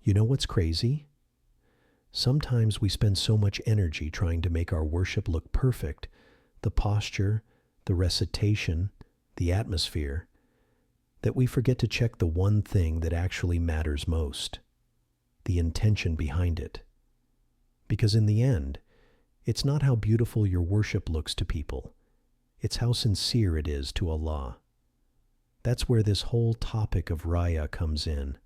You know what's crazy? Sometimes we spend so much energy trying to make our worship look perfect, the posture, the recitation, the atmosphere, that we forget to check the one thing that actually matters most, the intention behind it. Because in the end, it's not how beautiful your worship looks to people, it's how sincere it is to Allah. That's where this whole topic of Riya comes in.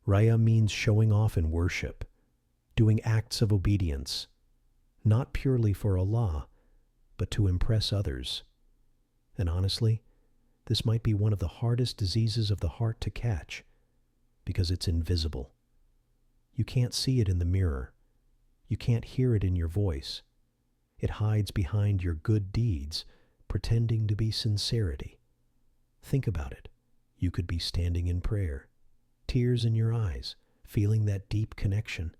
Riya means showing off in worship, doing acts of obedience, not purely for Allah, but to impress others. And honestly, this might be one of the hardest diseases of the heart to catch, because it's invisible. You can't see it in the mirror. You can't hear it in your voice. It hides behind your good deeds, pretending to be sincerity. Think about it. You could be standing in prayer, tears in your eyes, feeling that deep connection.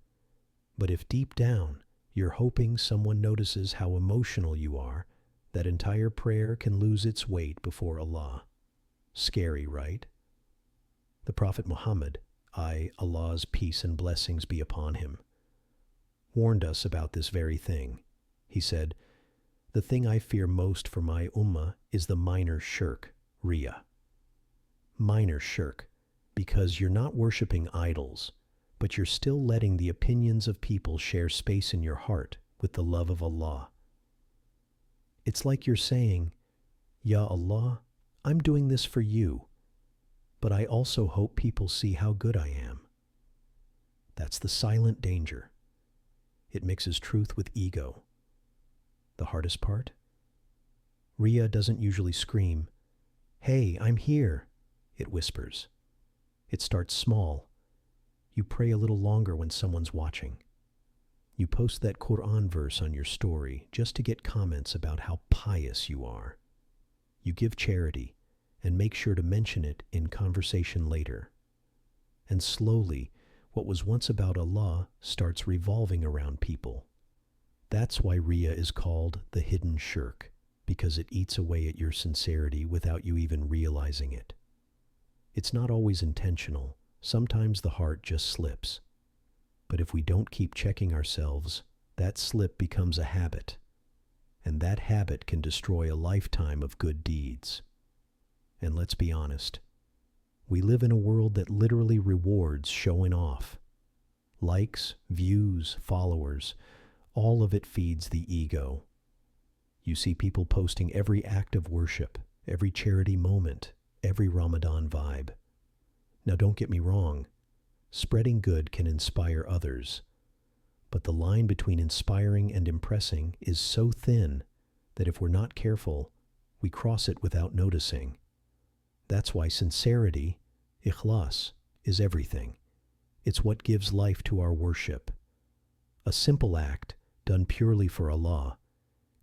But if deep down you're hoping someone notices how emotional you are, that entire prayer can lose its weight before Allah. Scary, right? The Prophet Muhammad, Allah's peace and blessings be upon him, warned us about this very thing. He said, "The thing I fear most for my ummah is the minor shirk, Riya." Minor shirk, because you're not worshiping idols, but you're still letting the opinions of people share space in your heart with the love of Allah. It's like you're saying, "Ya Allah, I'm doing this for you, but I also hope people see how good I am." That's the silent danger. It mixes truth with ego. The hardest part? Riya doesn't usually scream, "Hey, I'm here," it whispers. It starts small. You pray a little longer when someone's watching. You post that Quran verse on your story just to get comments about how pious you are. You give charity and make sure to mention it in conversation later. And slowly, what was once about Allah starts revolving around people. That's why Riya is called the hidden shirk, because it eats away at your sincerity without you even realizing it. It's not always intentional. Sometimes the heart just slips. But if we don't keep checking ourselves, that slip becomes a habit. And that habit can destroy a lifetime of good deeds. And let's be honest, we live in a world that literally rewards showing off. Likes, views, followers, all of it feeds the ego. You see people posting every act of worship, every charity moment, every Ramadan vibe. Now don't get me wrong, spreading good can inspire others, but the line between inspiring and impressing is so thin that if we're not careful, we cross it without noticing. That's why sincerity, Ikhlas, is everything. It's what gives life to our worship. A simple act, done purely for Allah,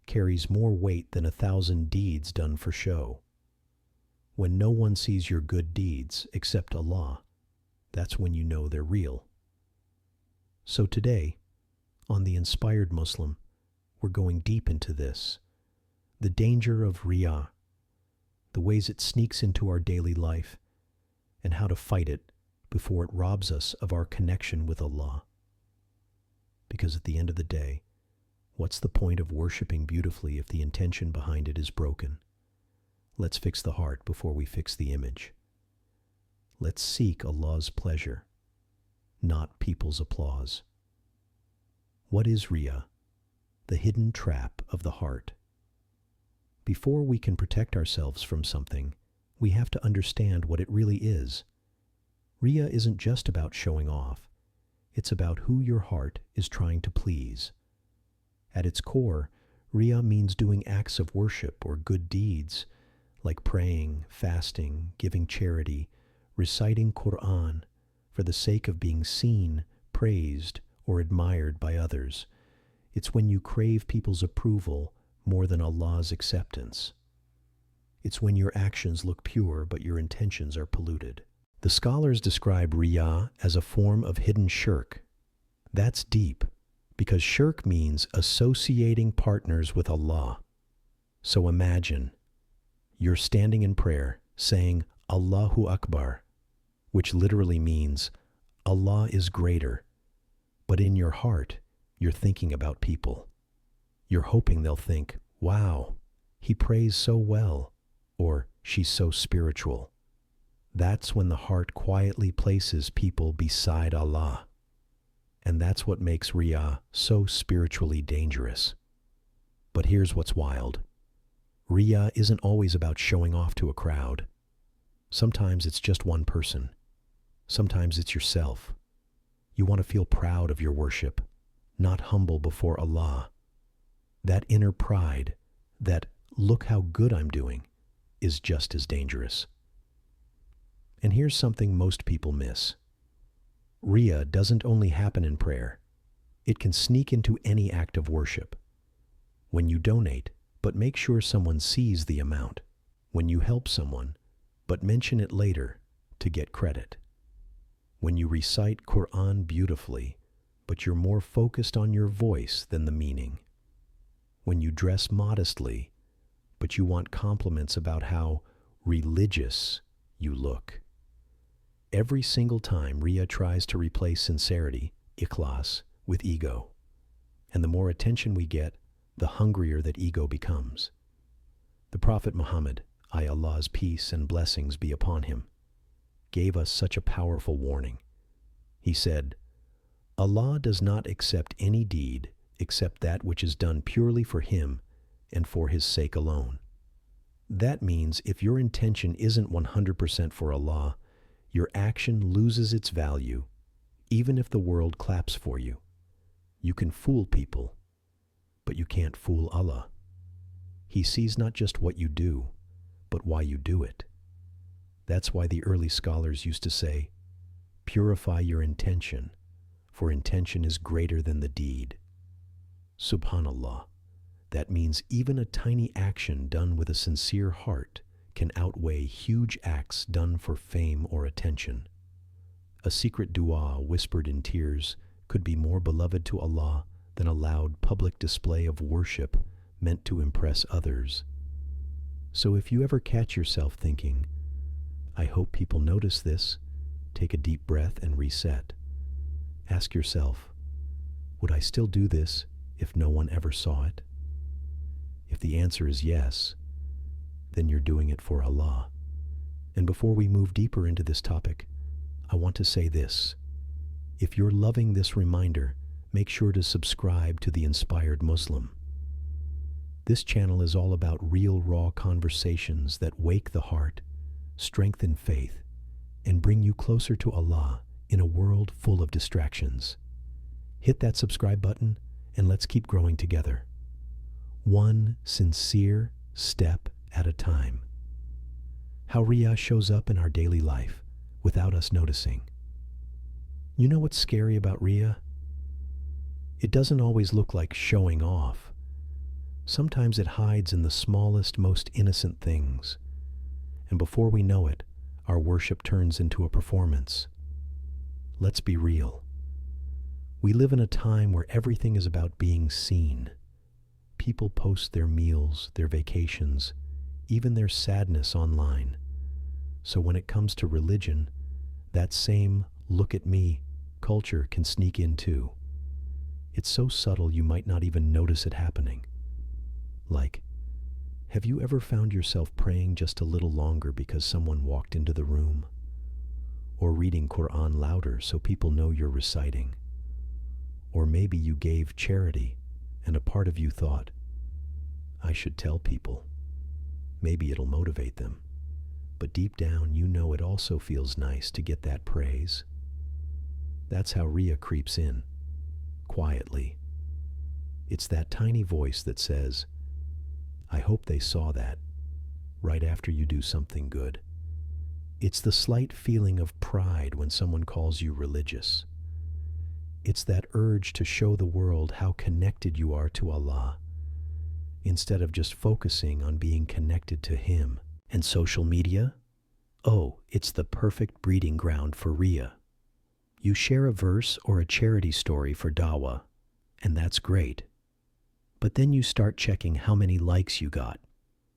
carries more weight than 1,000 deeds done for show. When no one sees your good deeds except Allah, that's when you know they're real. So today, on The Inspired Muslim, we're going deep into this. The danger of Riya, the ways it sneaks into our daily life, and how to fight it before it robs us of our connection with Allah. Because at the end of the day, what's the point of worshiping beautifully if the intention behind it is broken? Let's fix the heart before we fix the image. Let's seek Allah's pleasure, not people's applause. What is Riya? The hidden trap of the heart. Before we can protect ourselves from something, we have to understand what it really is. Riya isn't just about showing off. It's about who your heart is trying to please. At its core, Riya means doing acts of worship or good deeds, like praying, fasting, giving charity, reciting Quran, for the sake of being seen, praised, or admired by others. It's when you crave people's approval more than Allah's acceptance. It's when your actions look pure but your intentions are polluted. The scholars describe Riya as a form of hidden shirk. That's deep, because shirk means associating partners with Allah. So imagine, you're standing in prayer saying Allahu Akbar, which literally means Allah is greater, but in your heart, you're thinking about people. You're hoping they'll think, wow, he prays so well, or she's so spiritual. That's when the heart quietly places people beside Allah. And that's what makes Riya so spiritually dangerous. But here's what's wild. Riya isn't always about showing off to a crowd. Sometimes it's just one person. Sometimes it's yourself. You want to feel proud of your worship, not humble before Allah. That inner pride, that look how good I'm doing, is just as dangerous. And here's something most people miss. Riya doesn't only happen in prayer. It can sneak into any act of worship. When you donate, but make sure someone sees the amount. When you help someone, but mention it later to get credit. When you recite Quran beautifully, but you're more focused on your voice than the meaning. When you dress modestly, but you want compliments about how religious you look. Every single time Riya tries to replace sincerity, Ikhlas, with ego. And the more attention we get, the hungrier that ego becomes. The Prophet Muhammad, Allah's peace and blessings be upon him, gave us such a powerful warning. He said, Allah does not accept any deed except that which is done purely for him and for his sake alone. That means if your intention isn't 100% for Allah, your action loses its value, even if the world claps for you. You can fool people, but you can't fool Allah. He sees not just what you do, but why you do it. That's why the early scholars used to say, purify your intention, for intention is greater than the deed. Subhanallah. That means even a tiny action done with a sincere heart can outweigh huge acts done for fame or attention. A secret dua whispered in tears could be more beloved to Allah than a loud public display of worship meant to impress others. So if you ever catch yourself thinking, I hope people notice this, take a deep breath and reset. Ask yourself, would I still do this if no one ever saw it? If the answer is yes, then you're doing it for Allah. And before we move deeper into this topic, I want to say this. If you're loving this reminder, make sure to subscribe to The Inspired Muslim. This channel is all about real, raw conversations that wake the heart, strengthen faith, and bring you closer to Allah in a world full of distractions. Hit that subscribe button and let's keep growing together. One sincere step at a time. How Riya shows up in our daily life without us noticing. You know what's scary about Riya? It doesn't always look like showing off. Sometimes it hides in the smallest, most innocent things. And before we know it, our worship turns into a performance. Let's be real. We live in a time where everything is about being seen. People post their meals, their vacations, even their sadness online. So when it comes to religion, that same look at me culture can sneak in too. It's so subtle you might not even notice it happening. Like, have you ever found yourself praying just a little longer because someone walked into the room? Or reading Quran louder so people know you're reciting? Or maybe you gave charity and a part of you thought, I should tell people. Maybe it'll motivate them. But deep down, you know it also feels nice to get that praise. That's how Riya creeps in, quietly. It's that tiny voice that says, I hope they saw that, right after you do something good. It's the slight feeling of pride when someone calls you religious. It's that urge to show the world how connected you are to Allah, instead of just focusing on being connected to Him. And social media? Oh, it's the perfect breeding ground for Riya. You share a verse or a charity story for dawah, and that's great. But then you start checking how many likes you got.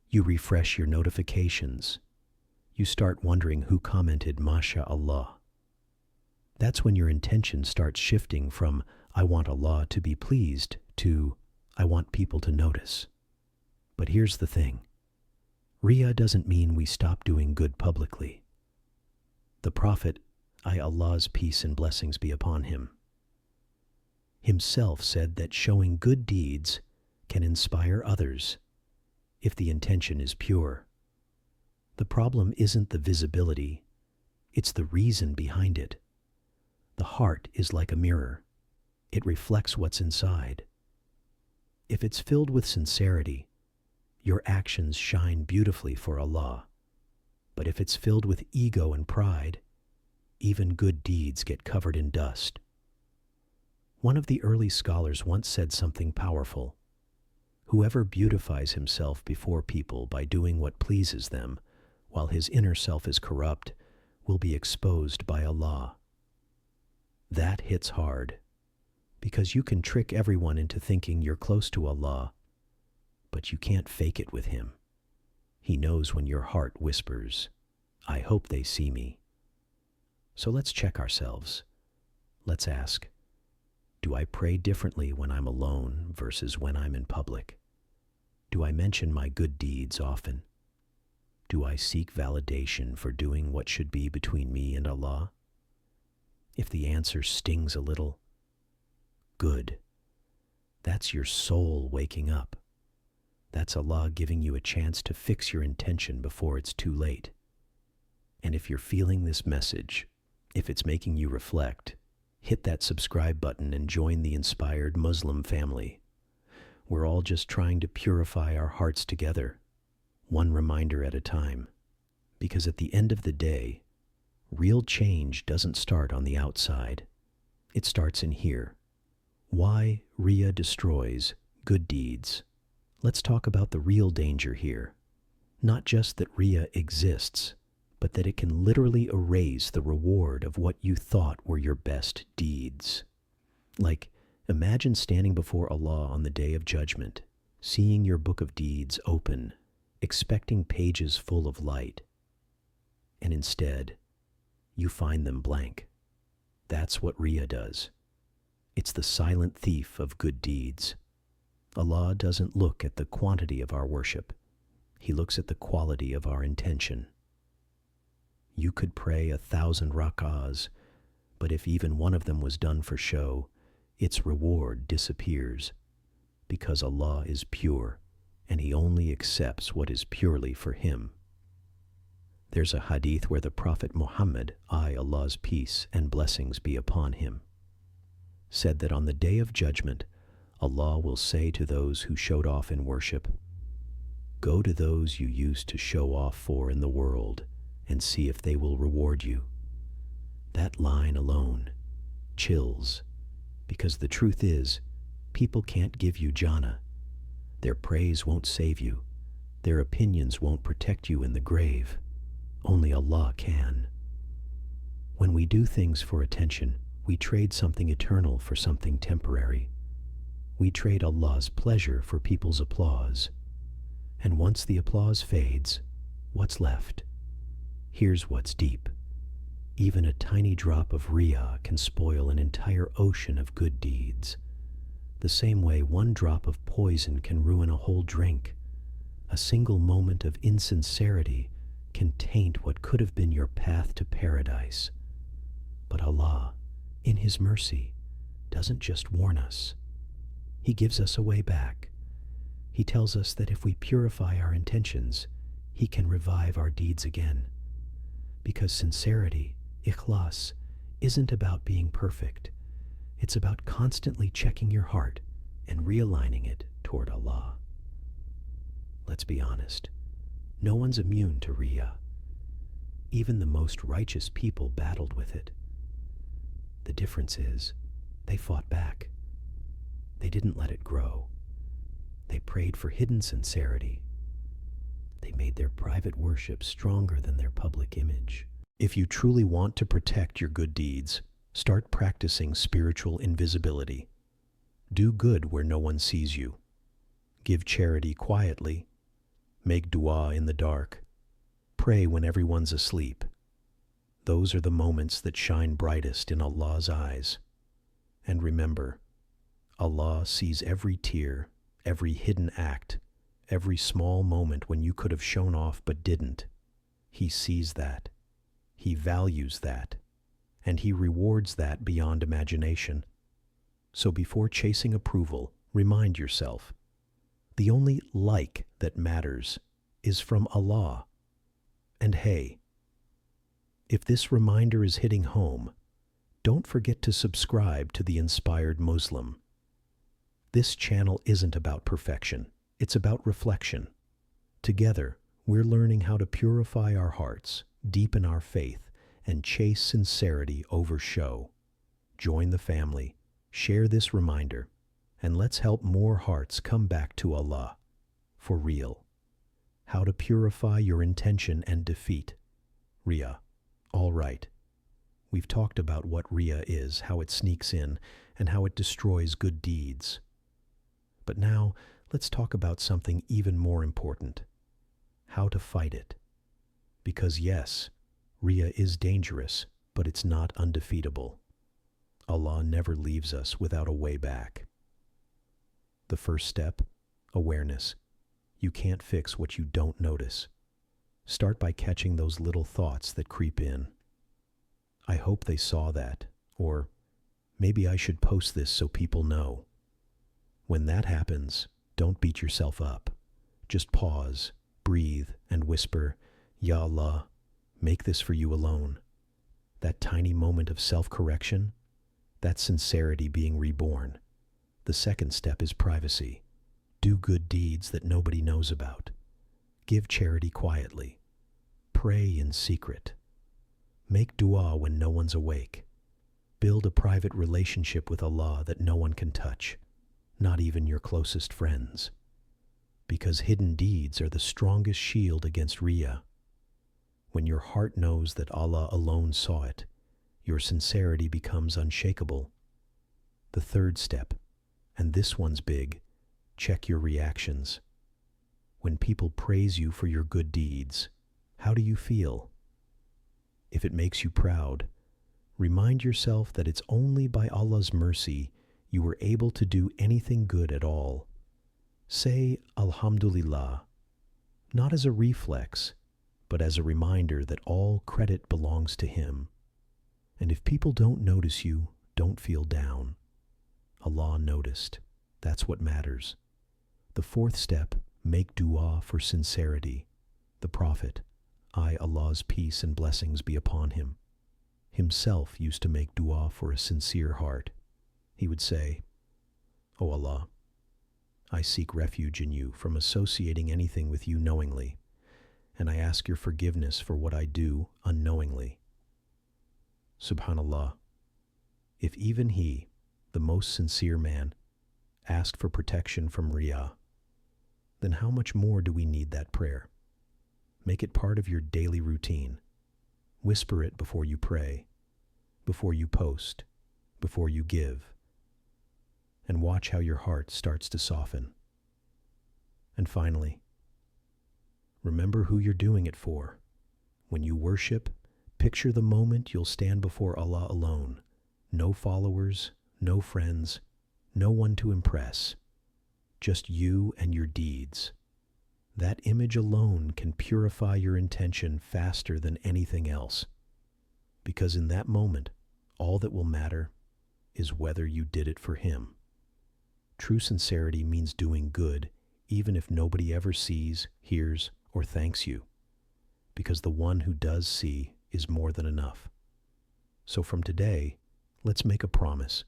You refresh your notifications. You start wondering who commented MashaAllah. That's when your intention starts shifting from, I want Allah to be pleased, to, I want people to notice. But here's the thing. Riya doesn't mean we stop doing good publicly. The Prophet, Allah's peace and blessings be upon him, himself said that showing good deeds can inspire others if the intention is pure. The problem isn't the visibility, it's the reason behind it. The heart is like a mirror. It reflects what's inside. If it's filled with sincerity, your actions shine beautifully for Allah. But if it's filled with ego and pride, even good deeds get covered in dust. One of the early scholars once said something powerful. Whoever beautifies himself before people by doing what pleases them, while his inner self is corrupt, will be exposed by Allah. That hits hard, because you can trick everyone into thinking you're close to Allah, but you can't fake it with Him. He knows when your heart whispers, I hope they see me. So let's check ourselves. Let's ask, do I pray differently when I'm alone versus when I'm in public? Do I mention my good deeds often? Do I seek validation for doing what should be between me and Allah? If the answer stings a little, good. That's your soul waking up. That's Allah giving you a chance to fix your intention before it's too late. And if you're feeling this message, if it's making you reflect, hit that subscribe button and join the inspired Muslim family. We're all just trying to purify our hearts together, one reminder at a time. Because at the end of the day, real change doesn't start on the outside. It starts in here. Why Riya destroys good deeds. Let's talk about the real danger here. Not just that Riya exists, but that it can literally erase the reward of what you thought were your best deeds. Like, imagine standing before Allah on the day of judgment, seeing your book of deeds open, expecting pages full of light, and instead, you find them blank. That's what Riya does. It's the silent thief of good deeds. Allah doesn't look at the quantity of our worship. He looks at the quality of our intention. You could pray 1,000 rak'ahs, but if even one of them was done for show, its reward disappears, because Allah is pure, and He only accepts what is purely for Him. There's a hadith where the Prophet Muhammad, Allah's peace and blessings be upon him, said that on the day of judgment, Allah will say to those who showed off in worship, go to those you used to show off for in the world and see if they will reward you. That line alone chills, because the truth is, people can't give you jannah. Their praise won't save you. Their opinions won't protect you in the grave. Only Allah can. When we do things for attention, we trade something eternal for something temporary. We trade Allah's pleasure for people's applause. And once the applause fades, what's left? Here's what's deep. Even a tiny drop of Riya can spoil an entire ocean of good deeds. The same way one drop of poison can ruin a whole drink. A single moment of insincerity can taint what could have been your path to paradise. But Allah, in His mercy, doesn't just warn us. He gives us a way back. He tells us that if we purify our intentions, He can revive our deeds again. Because sincerity, Ikhlas, isn't about being perfect. It's about constantly checking your heart and realigning it toward Allah. Let's be honest. No one's immune to Riya. Even the most righteous people battled with it. The difference is, they fought back. They didn't let it grow. They prayed for hidden sincerity. They made their private worship stronger than their public image. If you truly want to protect your good deeds, start practicing spiritual invisibility. Do good where no one sees you. Give charity quietly. Make dua in the dark. Pray when everyone's asleep. Those are the moments that shine brightest in Allah's eyes. And remember, Allah sees every tear, every hidden act, every small moment when you could have shown off but didn't. He sees that. He values that. And He rewards that beyond imagination. So before chasing approval, remind yourself, the only like that matters is from Allah. And hey, if this reminder is hitting home, don't forget to subscribe to the Inspired Muslim. This channel isn't about perfection, it's about reflection. Together, we're learning how to purify our hearts, deepen our faith, and chase sincerity over show. Join the family, share this reminder, and let's help more hearts come back to Allah. For real. How to purify your intention and defeat. Riya. All right. We've talked about what Riya is, how it sneaks in, and how it destroys good deeds. But now, let's talk about something even more important. How to fight it. Because yes, Riya is dangerous, but it's not undefeatable. Allah never leaves us without a way back. The first step, awareness. You can't fix what you don't notice. Start by catching those little thoughts that creep in. I hope they saw that, or maybe I should post this so people know. When that happens, don't beat yourself up. Just pause, breathe, and whisper, Ya Allah, make this for you alone. That tiny moment of self-correction, that's sincerity being reborn. The second step is privacy. Do good deeds that nobody knows about. Give charity quietly. Pray in secret. Make dua when no one's awake. Build a private relationship with Allah that no one can touch, not even your closest friends. Because hidden deeds are the strongest shield against Riya. When your heart knows that Allah alone saw it, your sincerity becomes unshakable. The third step, and this one's big, check your reactions. When people praise you for your good deeds, how do you feel? If it makes you proud, remind yourself that it's only by Allah's mercy you were able to do anything good at all. Say Alhamdulillah, not as a reflex, but as a reminder that all credit belongs to Him. And if people don't notice you, don't feel down. Allah noticed. That's what matters. The fourth step, make dua for sincerity. The Prophet, Allah's peace and blessings be upon him, himself used to make dua for a sincere heart. He would say, O Allah, I seek refuge in you from associating anything with you knowingly, and I ask your forgiveness for what I do unknowingly. Subhanallah, if even he, the most sincere man, asked for protection from Riya, then how much more do we need that prayer? Make it part of your daily routine. Whisper it before you pray, before you post, before you give, and watch how your heart starts to soften. And finally, remember who you're doing it for. When you worship, picture the moment you'll stand before Allah alone. No followers, no friends, no one to impress. Just you and your deeds. That image alone can purify your intention faster than anything else. Because in that moment, all that will matter is whether you did it for Him. True sincerity means doing good, even if nobody ever sees, hears, or thanks you. Because the one who does see is more than enough. So from today, let's make a promise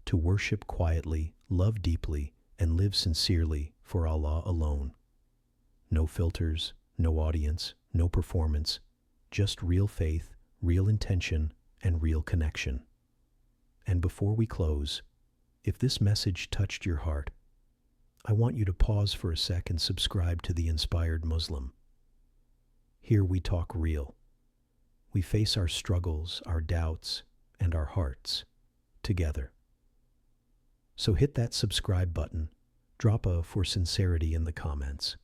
to worship quietly, love deeply, and live sincerely for Allah alone. No filters, no audience, no performance, just real faith, real intention, and real connection. And before we close, if this message touched your heart, I want you to pause for a sec and subscribe to the Inspired Muslim. Here we talk real. We face our struggles, our doubts, and our hearts together. So hit that subscribe button, drop a for sincerity in the comments,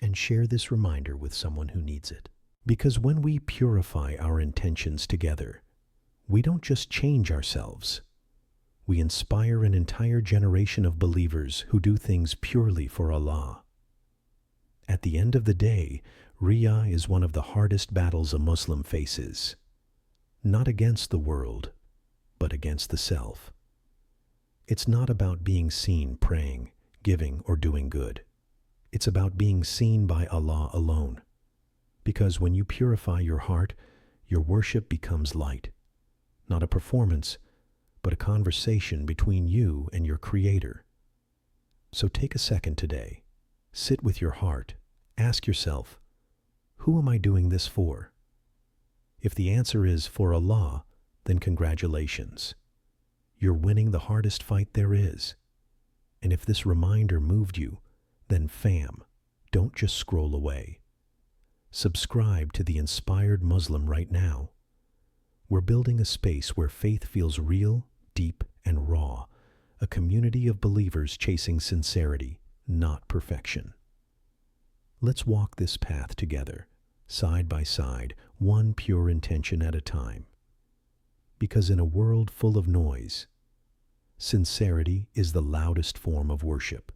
and share this reminder with someone who needs it. Because when we purify our intentions together, we don't just change ourselves. We inspire an entire generation of believers who do things purely for Allah. At the end of the day, Riya is one of the hardest battles a Muslim faces. Not against the world, but against the self. It's not about being seen praying, giving, or doing good. It's about being seen by Allah alone. Because when you purify your heart, your worship becomes light. Not a performance, but a conversation between you and your Creator. So take a second today. Sit with your heart. Ask yourself, who am I doing this for? If the answer is for Allah, then congratulations. You're winning the hardest fight there is. And if this reminder moved you, then fam, don't just scroll away. Subscribe to the Inspired Muslim right now. We're building a space where faith feels real, deep, and raw, a community of believers chasing sincerity, not perfection. Let's walk this path together, side by side, one pure intention at a time. Because in a world full of noise, sincerity is the loudest form of worship.